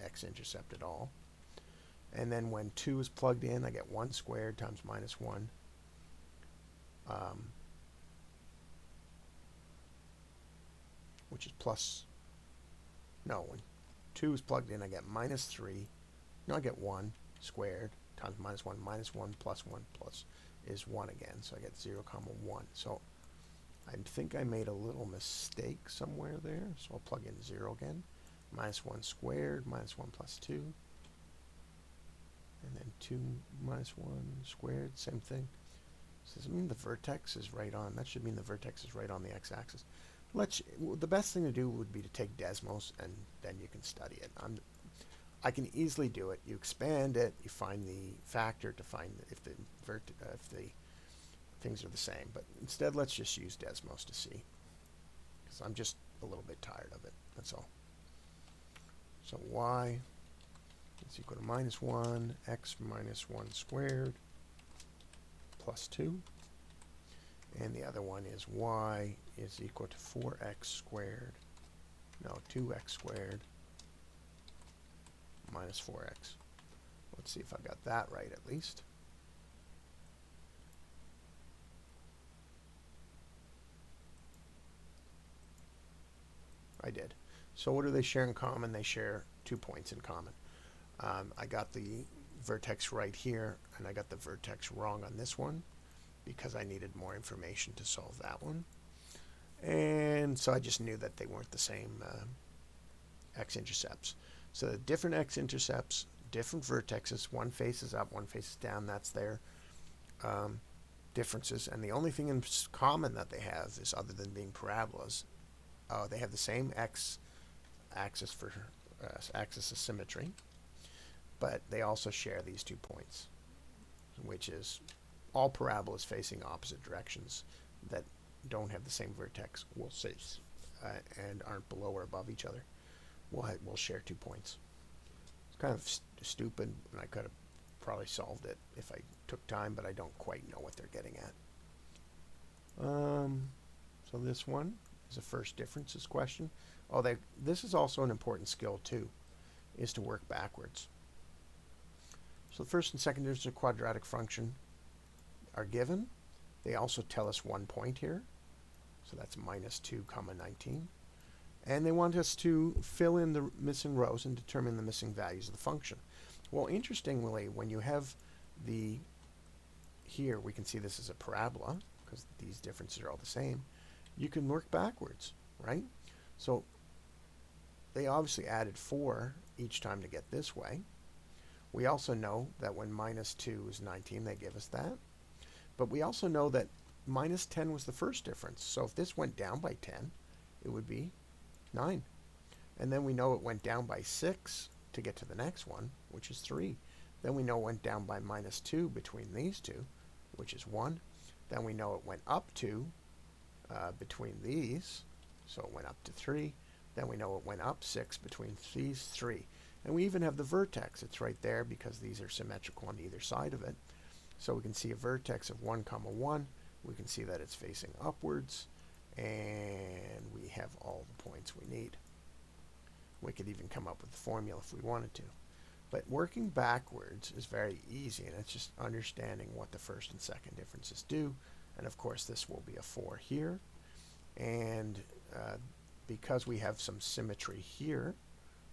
x-intercept at all. And then when 2 is plugged in, I get 1 squared times minus 1. Which is plus, no, when 2 is plugged in, I get minus 3. No, I get 1 squared times minus 1 plus 1 plus is 1 again. So I get 0 comma 1. So I think I made a little mistake somewhere there, so I'll plug in 0 again. Minus 1 squared, minus 1 plus 2. And then 2 minus 1 squared, same thing. So does it mean the vertex is right on? That should mean the vertex is right on the x-axis. The best thing to do would be to take Desmos, and then you can study it. I can easily do it. You expand it, you find the factor to find if the things are the same. But instead, let's just use Desmos to see, because I'm just a little bit tired of it. That's all. So y is equal to minus 1, x minus 1 squared plus 2. And the other one is y is equal to 4x squared, no, 2x squared minus 4x. Let's see if I got that right at least. I did. So what do they share in common? They share 2 points in common. I got the vertex right here, and I got the vertex wrong on this one because I needed more information to solve that one. And so I just knew that they weren't the same x-intercepts. So the different x-intercepts, different vertexes, one faces up, one faces down, that's their differences. And the only thing in common that they have is, other than being parabolas, they have the same x-axis for axis of symmetry, but they also share these 2 points, which is all parabolas facing opposite directions that don't have the same vertex will say and aren't below or above each other will share 2 points. It's kind of stupid, and I could have probably solved it if I took time, but I don't quite know what they're getting at. So this one is a first differences question. This is also an important skill too, is to work backwards. So the first and second differences of quadratic function are given. They also tell us 1 point here. So that's minus 2 comma 19. And they want us to fill in the missing rows and determine the missing values of the function. Well, interestingly, when you have here we can see this is a parabola because these differences are all the same. You can work backwards, right? So they obviously added 4 each time to get this way. We also know that when minus 2 is 19, they give us that. But we also know that minus 10 was the first difference. So if this went down by 10, it would be 9. And then we know it went down by 6 to get to the next one, which is 3. Then we know it went down by minus 2 between these two, which is 1. Then we know it went up 2 between these, so it went up to 3. Then we know it went up 6 between these 3. And we even have the vertex. It's right there because these are symmetrical on either side of it. So we can see a vertex of 1 comma 1. We can see that it's facing upwards, and we have all the points we need. We could even come up with the formula if we wanted to. But working backwards is very easy, and it's just understanding what the first and second differences do. And of course this will be a 4 here. And because we have some symmetry here,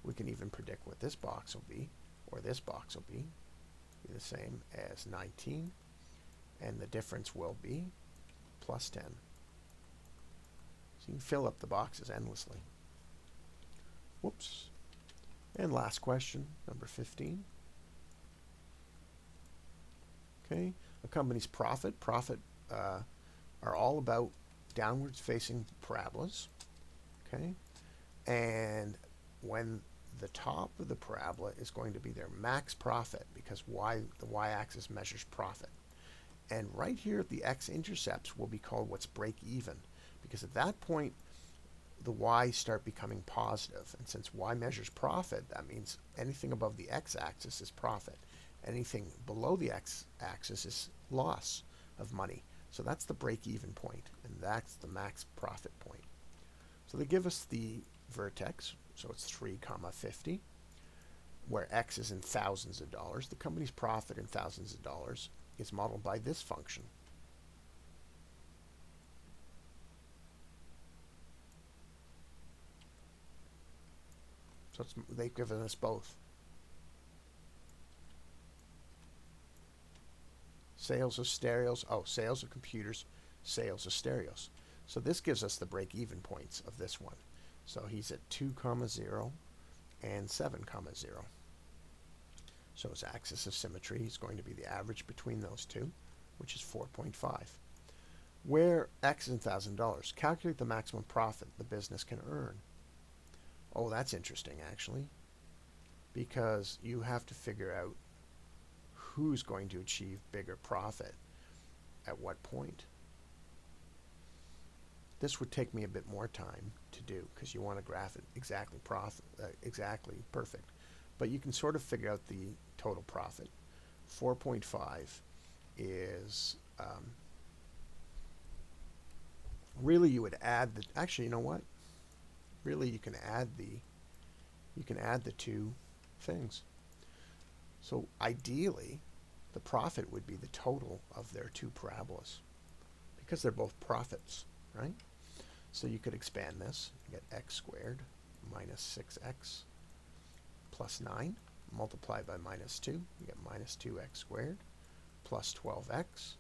we can even predict what this box will be, or this box will be the same as 19, and the difference will be plus 10. So you can fill up the boxes endlessly. Whoops. And last question, number 15. Okay, a company's profit are all about downwards facing parabolas. Okay, and when the top of the parabola is going to be their max profit, because the y-axis measures profit. And right here, the x-intercepts will be called what's break even, because at that point, the y start becoming positive. And since y measures profit, that means anything above the x-axis is profit. Anything below the x-axis is loss of money. So that's the break-even point, and that's the max profit point. So they give us the vertex, so it's 3 comma 50, where x is in thousands of dollars. The company's profit in thousands of dollars is modeled by this function. So they've given us both. Sales of stereos, sales of computers, sales of stereos. So this gives us the break-even points of this one. So he's at 2, 0 and 7, 0. So his axis of symmetry is going to be the average between those two, which is 4.5. Where X is $1,000, calculate the maximum profit the business can earn. Oh, that's interesting, actually, because you have to figure out who's going to achieve bigger profit at what point. This would take me a bit more time to do because you want to graph it exactly exactly perfect. But you can sort of figure out the total profit. 4.5 is really you would add the. Actually, you know what? Really, you can add the two things. So ideally, the profit would be the total of their two parabolas because they're both profits, right? So you could expand this. You get x squared minus 6x plus 9 multiplied by minus 2. You get minus 2x squared plus 12x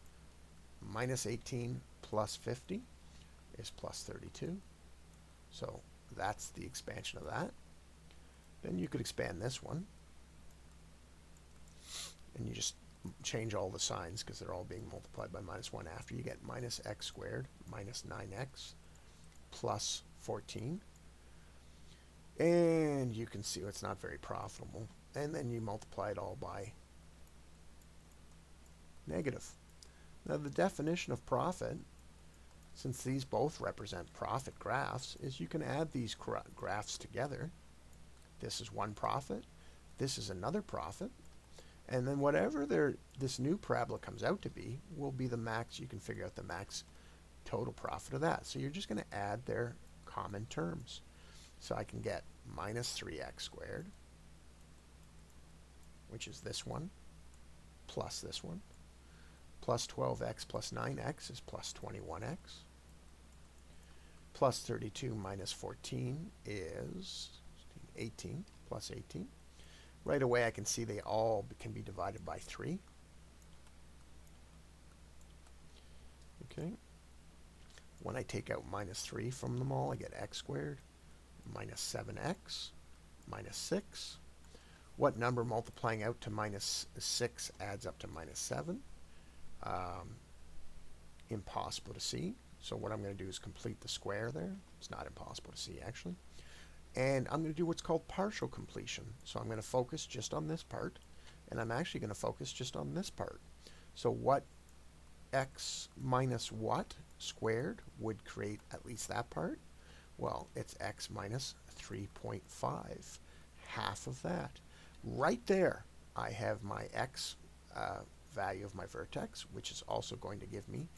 minus 18 plus 50 is plus 32. So that's the expansion of that. Then you could expand this one. And you just change all the signs because they're all being multiplied by minus 1 after. You get minus x squared minus 9x plus 14. And you can see it's not very profitable. And then you multiply it all by negative. Now the definition of profit, since these both represent profit graphs, is you can add these graphs together. This is one profit. This is another profit. And then whatever this new parabola comes out to be will be the max. You can figure out the max total profit of that. So you're just going to add their common terms. So I can get minus 3x squared, which is this one, plus this one, plus 12x plus 9x is plus 21x, plus 32 minus 14 is 18, plus 18. Right away I can see they all can be divided by 3. Okay. When I take out minus 3 from them all, I get x squared minus 7x minus 6. What number multiplying out to minus 6 adds up to minus 7? Impossible to see. So what I'm going to do is complete the square there. It's not impossible to see, actually. And I'm going to do what's called partial completion. So I'm going to focus just on this part, and I'm actually going to focus just on this part. So what x minus what squared would create at least that part? Well, it's x minus 3.5, half of that. Right there, I have my x value of my vertex, which is also going to give me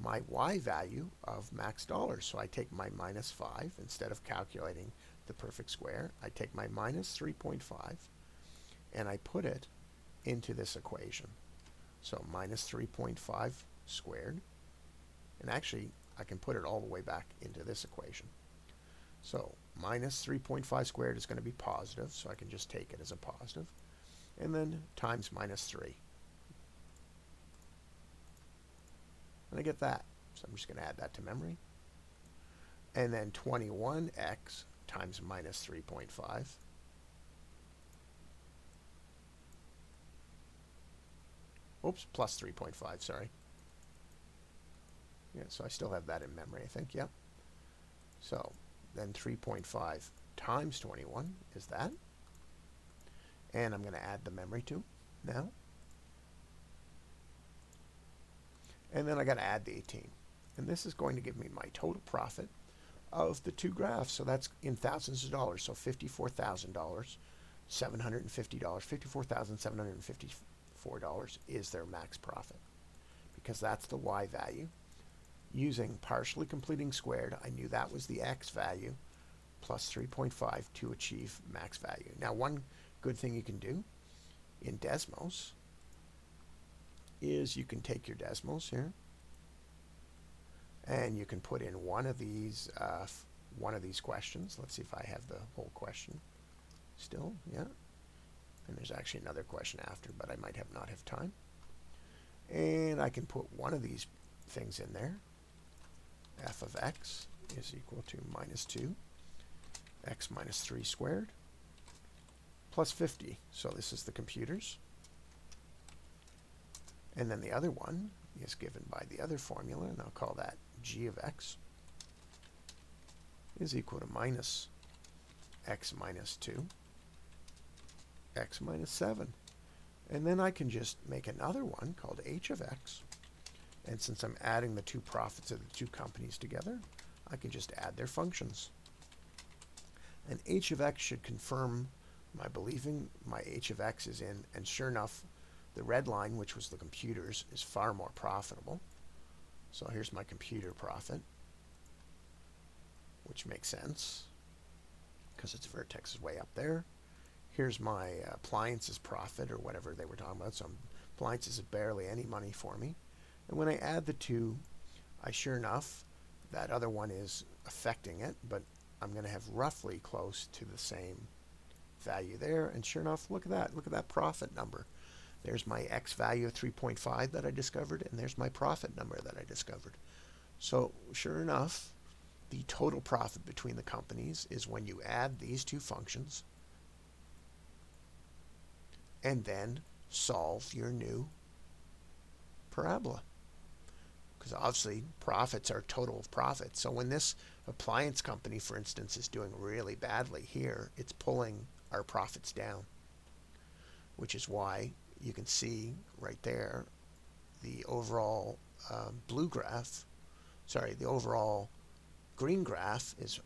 my y value of max dollars. So I take my minus 5 instead of calculating the perfect square. I take my minus 3.5 and I put it into this equation. So minus 3.5 squared, and actually I can put it all the way back into this equation. So minus 3.5 squared is going to be positive, so I can just take it as a positive, and then times minus 3. And I get that. So I'm just going to add that to memory. And then 21x times minus 3.5. Oops, plus 3.5, sorry. Yeah, so I still have that in memory, I think, yep. So then 3.5 times 21 is that. And I'm going to add the memory to now. And then I got to add the 18. And this is going to give me my total profit of the two graphs. So that's in thousands of dollars. So $54,000, $750, $54,754 is their max profit, because that's the y value. Using partially completing squared, I knew that was the x value plus 3.5 to achieve max value. Now, one good thing you can do in Desmos is you can take your Desmos here and you can put in one of these questions. Let's see if I have the whole question still. Yeah. And there's actually another question after, but I might not have time. And I can put one of these things in there. f of x is equal to minus 2 x minus 3 squared plus 50. So this is the computers. And then the other one is given by the other formula, and I'll call that g of x is equal to minus x minus 2, x minus 7. And then I can just make another one called h of x. And since I'm adding the two profits of the two companies together, I can just add their functions. And h of x should confirm my believing my h of x is in, and sure enough, the red line, which was the computers, is far more profitable. So here's my computer profit, which makes sense because its vertex is way up there. Here's my appliances profit, or whatever they were talking about. So appliances is barely any money for me. And when I add the two, sure enough, that other one is affecting it, but I'm going to have roughly close to the same value there. And sure enough, look at that. Look at that profit number. There's my x value of 3.5 that I discovered, and there's my profit number that I discovered. So sure enough, the total profit between the companies is when you add these two functions and then solve your new parabola. Because obviously profits are total of profits. So when this appliance company, for instance, is doing really badly here, it's pulling our profits down, which is why you can see right there the overall the overall green graph is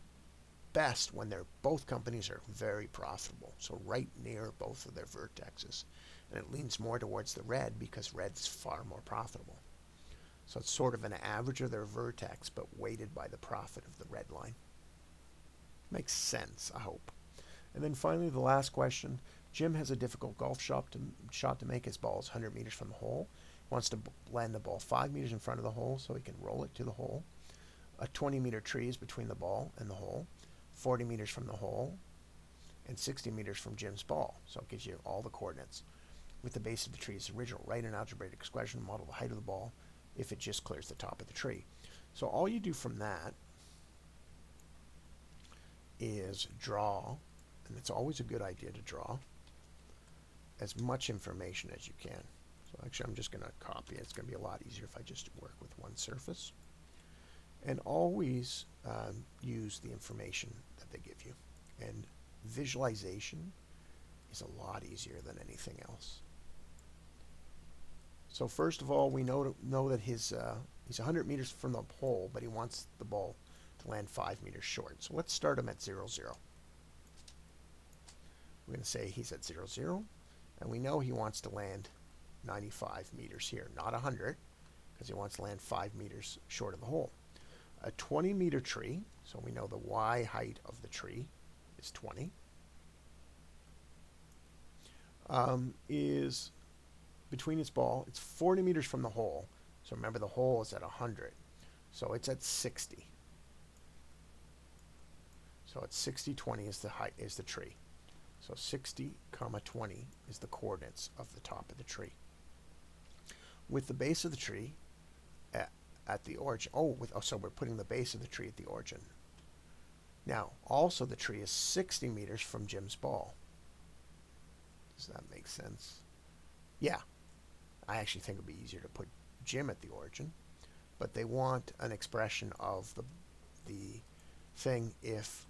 best when both companies are very profitable, so right near both of their vertexes. And it leans more towards the red because red's far more profitable. So it's sort of an average of their vertex, but weighted by the profit of the red line. Makes sense, I hope. And then finally, the last question. Jim has a difficult golf shot to make. His ball is 100 meters from the hole. He wants to land the ball 5 meters in front of the hole so he can roll it to the hole. A 20-meter tree is between the ball and the hole, 40 meters from the hole, and 60 meters from Jim's ball. So it gives you all the coordinates. With the base of the tree as original, write an algebraic expression, model the height of the ball if it just clears the top of the tree. So all you do from that is draw, and it's always a good idea to draw as much information as you can. So actually I'm just going to copy it. It's going to be a lot easier if I just work with one surface. And always use the information that they give you. And visualization is a lot easier than anything else. So first of all, we know that he's 100 meters from the hole, but he wants the ball to land 5 meters short. So let's start him at 0, 0. We're going to say he's at 0, 0. And we know he wants to land 95 meters here, not 100, because he wants to land 5 meters short of the hole. A 20-meter tree, so we know the y height of the tree is 20, is between its ball. It's 40 meters from the hole. So remember, the hole is at 100. So it's at 60. So at 60, 20 is the height, is the tree. So 60, 20 is the coordinates of the top of the tree. With the base of the tree at the origin. So we're putting the base of the tree at the origin. Now, also the tree is 60 meters from Jim's ball. Does that make sense? Yeah. I actually think it would be easier to put Jim at the origin, but they want an expression of the thing if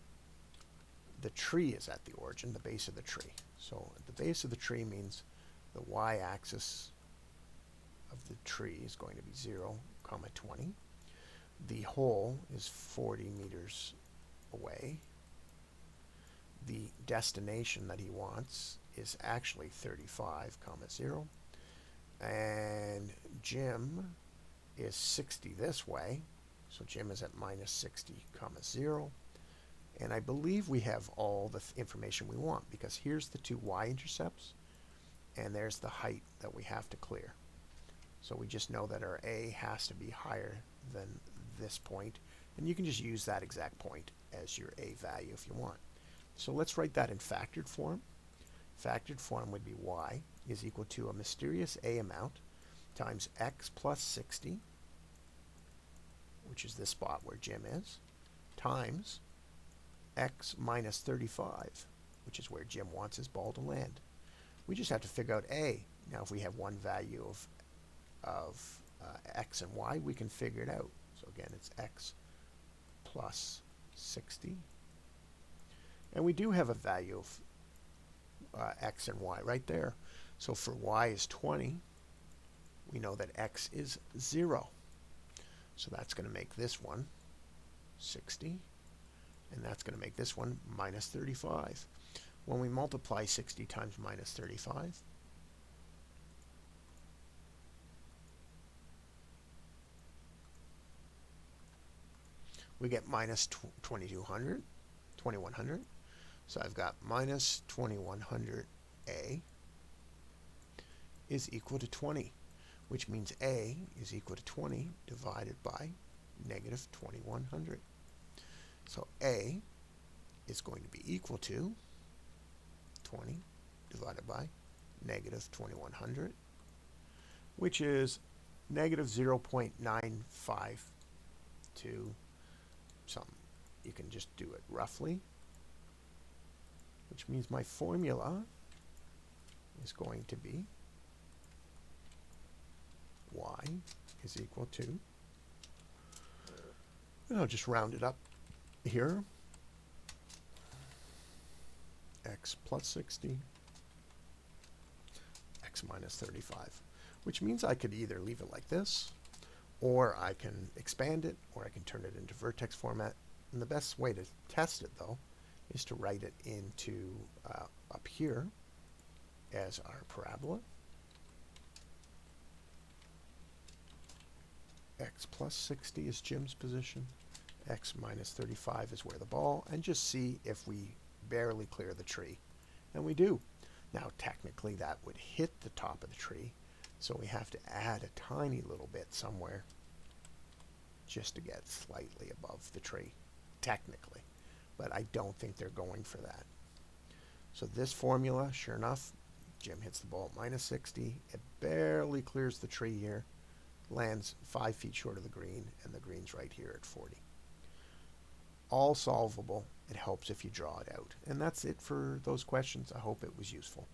the tree is at the origin, the base of the tree. So the base of the tree means the y-axis of the tree is going to be 0, 20. The hole is 40 meters away. The destination that he wants is actually 35, 0. And Jim is 60 this way. So Jim is at minus 60, 0. And I believe we have all the information we want, because here's the two y-intercepts, and there's the height that we have to clear. So we just know that our A has to be higher than this point, and you can just use that exact point as your A value if you want. So let's write that in factored form. Factored form would be y is equal to a mysterious A amount times x plus 60, which is this spot where Jim is, times x minus 35, which is where Jim wants his ball to land. We just have to figure out A. Now, if we have one value of x and y, we can figure it out. So again, it's x plus 60. And we do have a value of x and y right there. So for y is 20, we know that x is 0. So that's going to make this one 60, and that's going to make this one minus 35. When we multiply 60 times minus 35, we get minus 2100. So I've got minus 2100a is equal to 20, which means a is equal to 20 divided by negative 2100. So a is going to be equal to 20 divided by negative 2100, which is negative 0.952 something. You can just do it roughly, which means my formula is going to be y is equal to, and I'll just round it up here, x plus 60, x minus 35, which means I could either leave it like this, or I can expand it, or I can turn it into vertex format. And the best way to test it, though, is to write it into up here as our parabola. X plus 60 is Jim's position. X minus 35 is where the ball, and just see if we barely clear the tree. And we do. Now, technically, that would hit the top of the tree, so we have to add a tiny little bit somewhere just to get slightly above the tree, technically. But I don't think they're going for that. So this formula, sure enough, Jim hits the ball at minus 60. It barely clears the tree here, lands 5 feet short of the green, and the green's right here at 40. All solvable. It helps if you draw it out. And that's it for those questions. I hope it was useful.